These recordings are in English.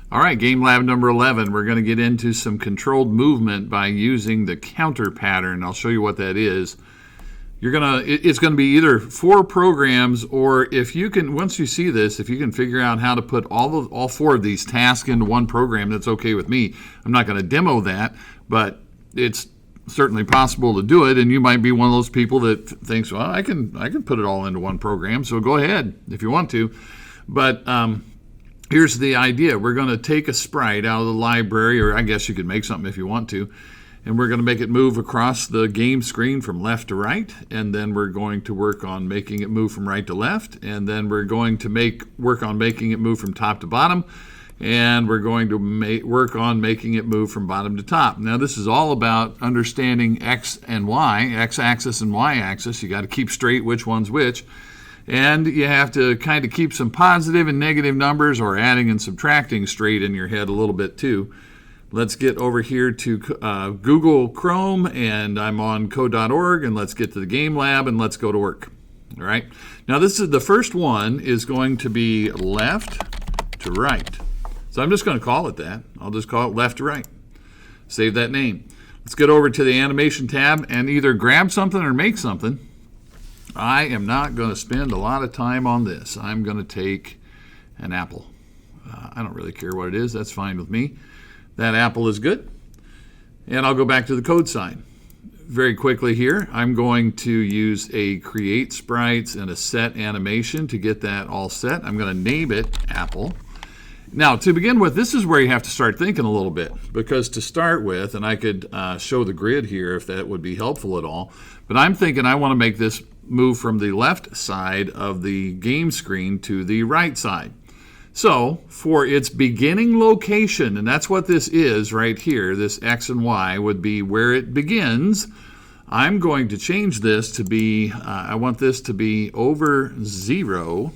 All right, game lab number 11. We're going to get into some controlled movement by using the counter pattern. I'll show you what that is. It's going to be either 4 programs, or if you can, once you see this, if you can figure out how to put all 4 of these tasks into one program, that's okay with me. I'm not going to demo that, but it's certainly possible to do it, and you might be one of those people that thinks, well, I can put it all into one program, so go ahead if you want to. But here's the idea. We're going to take a sprite out of the library, or I guess you could make something if you want to, and we're going to make it move across the game screen from left to right, and then we're going to work on making it move from right to left, and then we're going to work on making it move from top to bottom, and we're going to work on making it move from bottom to top. Now, this is all about understanding X and Y, X-axis and Y-axis. You got to keep straight which one's which. And you have to kind of keep some positive and negative numbers, or adding and subtracting straight in your head a little bit too. Let's get over here to Google Chrome, and I'm on code.org, and let's get to the game lab, and let's go to work. All right. Now, the first one is going to be left to right. So I'm just going to call it that. I'll just call it left to right. Save that name. Let's get over to the animation tab and either grab something or make something. I am not going to spend a lot of time on this. I'm going to take an apple. I don't really care what it is. That's fine with me. That apple is good. And I'll go back to the code sign. Very quickly here, I'm going to use a create sprites and a set animation to get that all set. I'm going to name it apple. Now, to begin with, this is where you have to start thinking a little bit, because to start with, and I could show the grid here if that would be helpful at all, but I'm thinking I want to make this move from the left side of the game screen to the right side. So, for its beginning location, and that's what this is right here, this X and Y would be where it begins, I'm going to change this to be, I want this to be over 0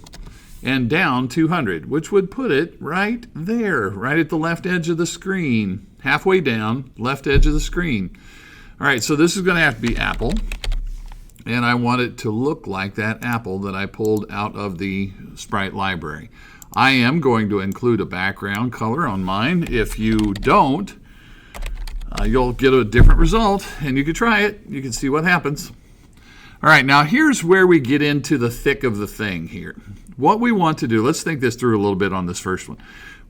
and down 200, which would put it right there, right at the left edge of the screen, halfway down, left edge of the screen. All right, so this is going to have to be apple, and I want it to look like that apple that I pulled out of the sprite library. I am going to include a background color on mine. If you don't, you'll get a different result, and you can try it. You can see what happens. All right, now here's where we get into the thick of the thing here. What we want to do, let's think this through a little bit on this first one.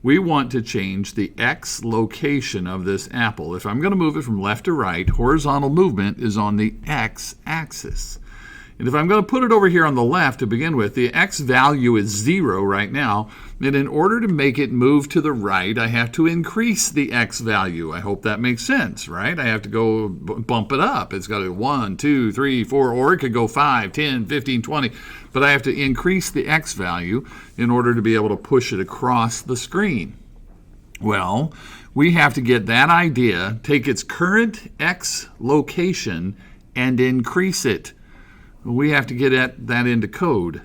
We want to change the X location of this apple. If I'm going to move it from left to right, horizontal movement is on the X axis. And if I'm going to put it over here on the left to begin with, the X value is 0 right now. And in order to make it move to the right, I have to increase the X value. I hope that makes sense, right? I have to go bump it up. It's got to go 1, 2, 3, 4, or it could go 5, 10, 15, 20. But I have to increase the X value in order to be able to push it across the screen. Well, we have to get that idea, take its current X location, and increase it. We have to get that into code.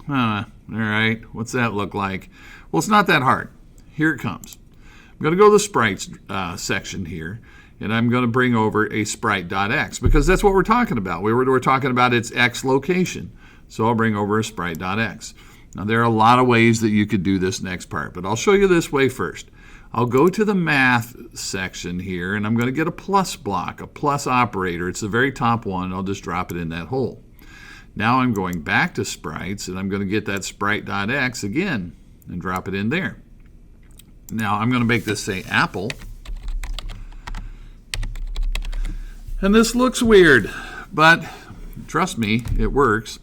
All right, what's that look like? Well, it's not that hard. Here it comes. I'm going to go to the sprites section here, and I'm going to bring over a sprite.x, because that's what we're talking about. We're talking about its X location. So I'll bring over a sprite.x. Now, there are a lot of ways that you could do this next part, but I'll show you this way first. I'll go to the math section here, and I'm going to get a plus block, a plus operator. It's the very top one. I'll just drop it in that hole. Now I'm going back to sprites, and I'm going to get that sprite.x again and drop it in there. Now I'm going to make this say apple. And this looks weird, but trust me, it works.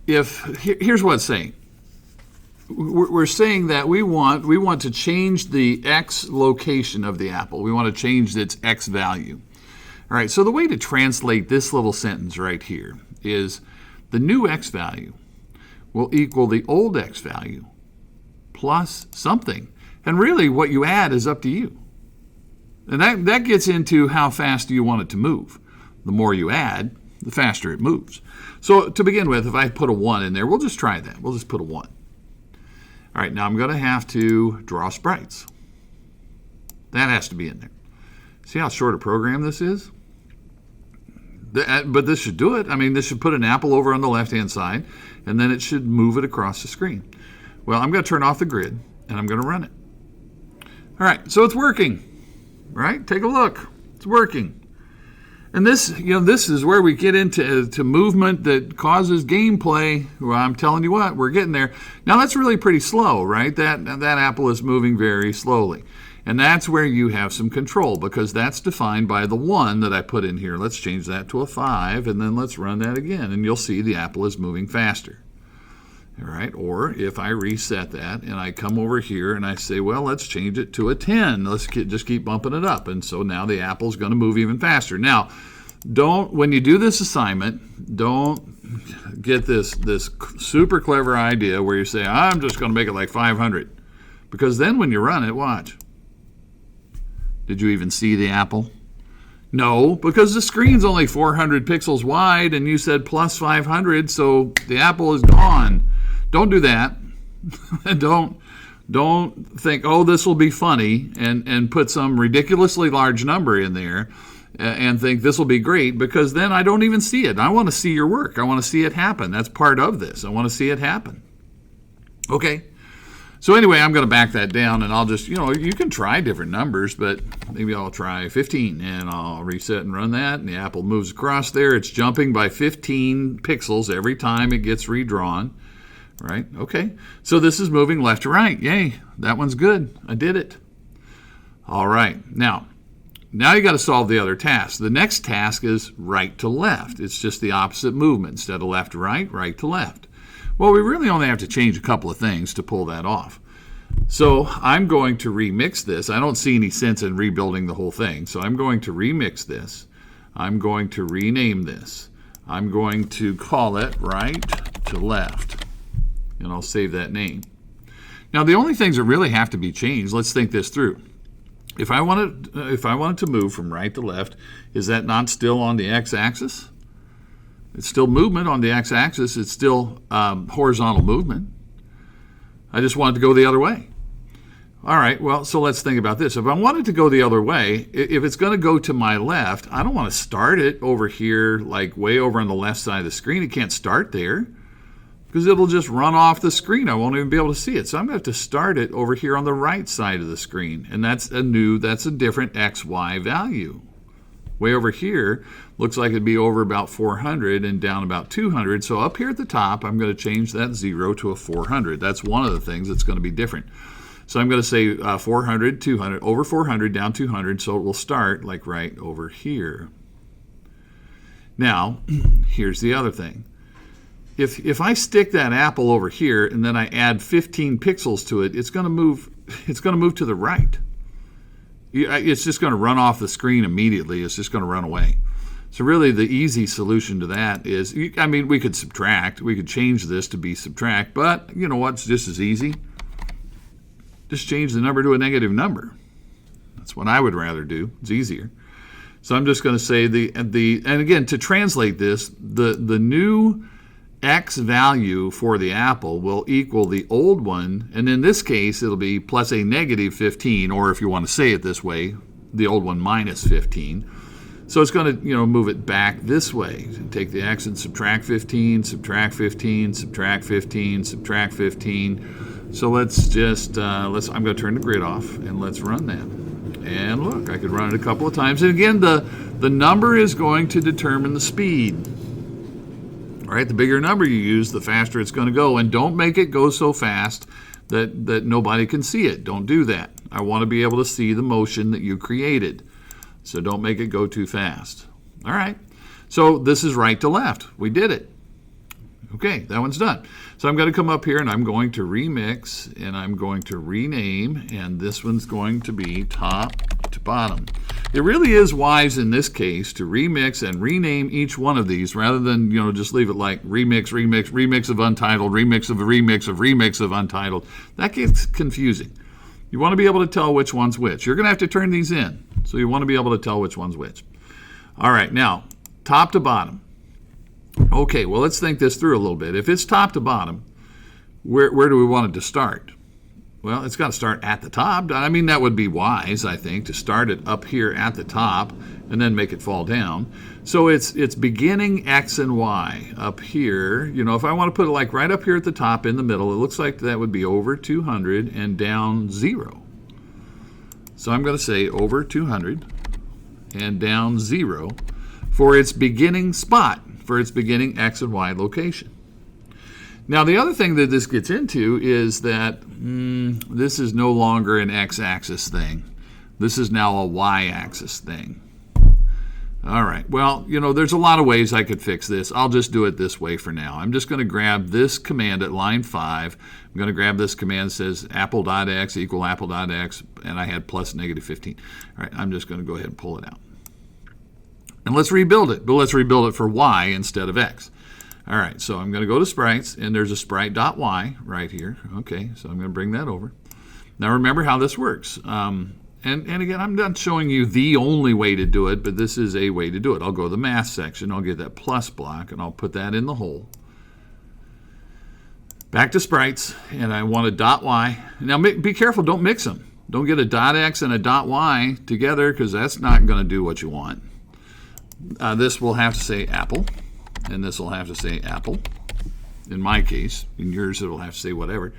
Here's what it's saying. We're saying that we want to change the X location of the apple. We want to change its X value. All right, so the way to translate this little sentence right here is the new X value will equal the old X value plus something. And really what you add is up to you. And that gets into how fast do you want it to move. The more you add, the faster it moves. So to begin with, if I put a 1 in there, we'll just try that. We'll just put a 1. All right, now I'm going to have to draw sprites. That has to be in there. See how short a program this is? But this should do it. I mean, this should put an apple over on the left-hand side, and then it should move it across the screen. Well, I'm going to turn off the grid, and I'm going to run it. All right, so it's working, right? Take a look. It's working. And this is where we get into movement that causes gameplay. Well, I'm telling you what, we're getting there. Now, that's really pretty slow, right? That apple is moving very slowly. And that's where you have some control, because that's defined by the 1 that I put in here. Let's change that to a 5, and then let's run that again, and you'll see the apple is moving faster. All right, or if I reset that and I come over here and I say, well, let's change it to a 10. Let's just keep bumping it up. And so now the apple's going to move even faster. Now, when you do this assignment, don't get this super clever idea where you say, I'm just going to make it like 500. Because then when you run it, watch. Did you even see the apple? No, because the screen's only 400 pixels wide and you said plus 500, so the apple is gone. Don't do that. Don't think, oh, this will be funny, and put some ridiculously large number in there and think this will be great, because then I don't even see it. I want to see your work. I want to see it happen. That's part of this. I want to see it happen. Okay. So anyway, I'm going to back that down, and I'll just, you can try different numbers, but maybe I'll try 15, and I'll reset and run that, and the apple moves across there. It's jumping by 15 pixels every time it gets redrawn, right? Okay, so this is moving left to right. Yay, that one's good. I did it. All right, now you got to solve the other task. The next task is right to left. It's just the opposite movement. Instead of left to right, right to left. Well, we really only have to change a couple of things to pull that off. So I'm going to remix this. I don't see any sense in rebuilding the whole thing. So I'm going to remix this. I'm going to rename this. I'm going to call it right to left. And I'll save that name. Now, the only things that really have to be changed, let's think this through. If I wanted to move from right to left, is that not still on the x-axis? It's still movement on the x-axis. It's still horizontal movement. I just want it to go the other way. All right, well, so let's think about this. If I want it to go the other way, if it's going to go to my left, I don't want to start it over here, like way over on the left side of the screen. It can't start there because it'll just run off the screen. I won't even be able to see it. So I'm going to have to start it over here on the right side of the screen. And that's a different XY value. Way over here, looks like it'd be over about 400 and down about 200. So up here at the top, I'm going to change that 0 to a 400. That's one of the things that's going to be different. So I'm going to say 400, 200, over 400, down 200. So it will start like right over here. Now, here's the other thing. If I stick that apple over here and then I add 15 pixels to it, it's going to move to the right. It's just going to run off the screen immediately. It's just going to run away. So really the easy solution to that is, we could subtract. We could change this to be subtract, but you know what's just as easy? Just change the number to a negative number. That's what I would rather do. It's easier. So I'm just going to say and again, to translate this, the new x value for the apple will equal the old one, and in this case it'll be plus a negative 15, or if you want to say it this way, the old one minus 15. So it's going to move it back this way. Take the x and subtract 15, subtract 15, subtract 15, subtract 15. So let's just I'm going to turn the grid off and let's run that. And look, I could run it a couple of times, and again the number is going to determine the speed. Right, the bigger number you use, the faster it's going to go. And don't make it go so fast that nobody can see it. Don't do that. I want to be able to see the motion that you created. So don't make it go too fast. All right. So this is right to left. We did it. Okay, that one's done. So I'm going to come up here and I'm going to remix and I'm going to rename, and this one's going to be top to bottom. It really is wise in this case to remix and rename each one of these rather than just leave it like remix of Untitled, remix of a remix of remix of Untitled. That gets confusing. You want to be able to tell which one's which. You're going to have to turn these in, so you want to be able to tell which one's which. All right, now top to bottom. Okay, well, let's think this through a little bit. If it's top to bottom, where do we want it to start? Well, it's got to start at the top. I mean, that would be wise, I think, to start it up here at the top and then make it fall down. So it's beginning X and Y up here. You know, if I want to put it like right up here at the top in the middle, it looks like that would be over 200 and down 0. So I'm going to say over 200 and down 0 for its beginning spot, for its beginning X and Y location. Now, the other thing that this gets into is that this is no longer an x-axis thing. This is now a y-axis thing. All right, well, you know, there's a lot of ways I could fix this. I'll just do it this way for now. I'm just going to grab this command at line 5. I'm going to grab this command that says apple.x equal apple.x, and I had plus negative 15. All right, I'm just going to go ahead and pull it out. And let's rebuild it, but let's rebuild it for y instead of x. All right, so I'm going to go to sprites, and there's a sprite.y right here. Okay, so I'm going to bring that over. Now remember how this works. And again, I'm not showing you the only way to do it, but this is a way to do it. I'll go to the math section. I'll get that plus block, and I'll put that in the hole. Back to sprites, and I want a dot y. Now be careful, don't mix them. Don't get a dot x and a dot y together, because that's not going to do what you want. This will have to say apple. And this will have to say apple, in my case. In yours, it will have to say whatever.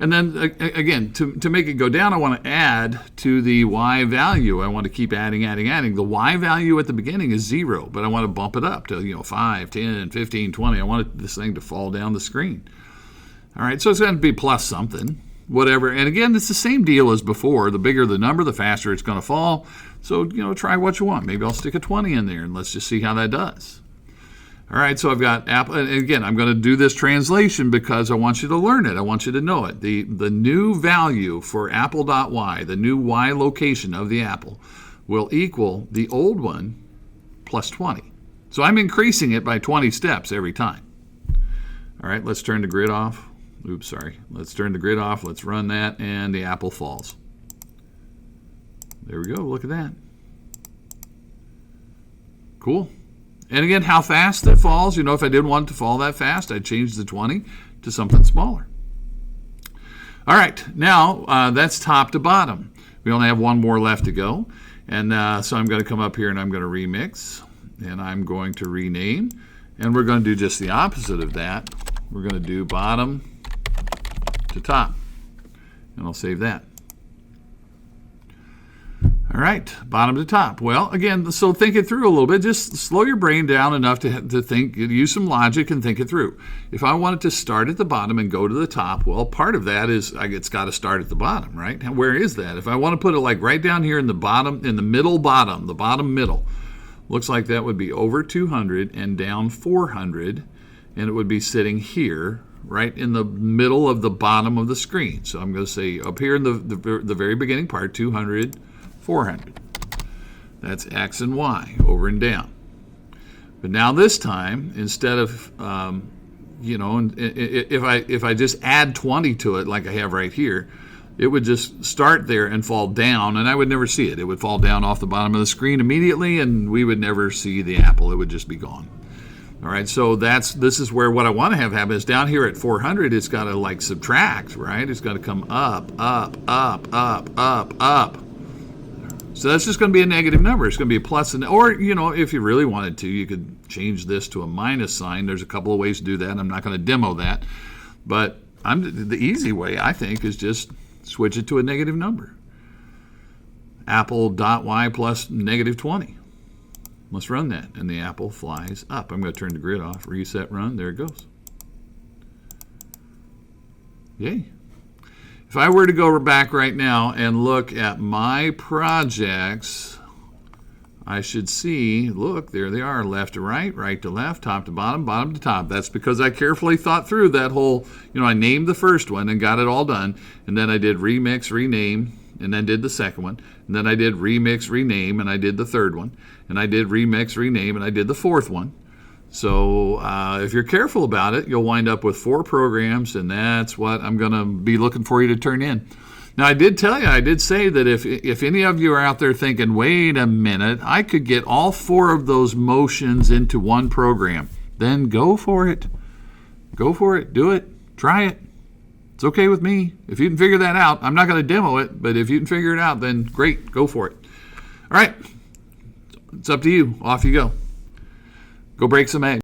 And then, again, to make it go down, I want to add to the y value. I want to keep adding. The y value at the beginning is 0, but I want to bump it up to 5, 10, 15, 20. I want this thing to fall down the screen. All right, so it's going to be plus something, whatever. And again, it's the same deal as before. The bigger the number, the faster it's going to fall. So, try what you want. Maybe I'll stick a 20 in there, and let's just see how that does. All right, so I've got apple, and again, I'm going to do this translation because I want you to learn it. I want you to know it. The new value for apple.y, the new y location of the apple, will equal the old one plus 20. So I'm increasing it by 20 steps every time. All right, let's turn the grid off. Oops, sorry. Let's turn the grid off. Let's run that, and the apple falls. There we go. Look at that. Cool. And again, how fast it falls, if I didn't want it to fall that fast, I'd change the 20 to something smaller. All right, now that's top to bottom. We only have one more left to go. And so I'm going to come up here and I'm going to remix. And I'm going to rename. And we're going to do just the opposite of that. We're going to do bottom to top. And I'll save that. All right, bottom to top. Well, again, so think it through a little bit. Just slow your brain down enough to think, use some logic and think it through. If I wanted to start at the bottom and go to the top, well, part of that is it's got to start at the bottom, right? Where is that? If I want to put it like right down here in the bottom, in the middle bottom, the bottom middle, looks like that would be over 200 and down 400, and it would be sitting here, right in the middle of the bottom of the screen. So I'm going to say up here in the very beginning part, 200, 400. That's X and Y, over and down. But now this time, instead of, if I just add 20 to it like I have right here, it would just start there and fall down, and I would never see it. It would fall down off the bottom of the screen immediately, and we would never see the apple. It would just be gone. All right, so this is where what I want to have happen is down here at 400, it's got to subtract, right? It's got to come up, up, up, up, up, up. So that's just going to be a negative number. It's going to be a plus, or if you really wanted to, you could change this to a minus sign. There's a couple of ways to do that. I'm not going to demo that, but the easy way, I think, is just switch it to a negative number. Apple.y plus negative 20. Let's run that, and the apple flies up. I'm going to turn the grid off, reset, run. There it goes. Yay. If I were to go back right now and look at my projects, I should see, look, there they are, left to right, right to left, top to bottom, bottom to top. That's because I carefully thought through that whole, I named the first one and got it all done, and then I did remix, rename, and then did the second one, and then I did remix, rename, and I did the third one, and I did remix, rename, and I did the fourth one. So if you're careful about it, you'll wind up with 4 programs, and that's what I'm going to be looking for you to turn in. Now, I did say that if any of you are out there thinking, wait a minute, I could get all 4 of those motions into one program, then go for it. Go for it. Do it. Try it. It's okay with me. If you can figure that out, I'm not going to demo it, but if you can figure it out, then great, go for it. All right, it's up to you. Off you go. Go break some eggs.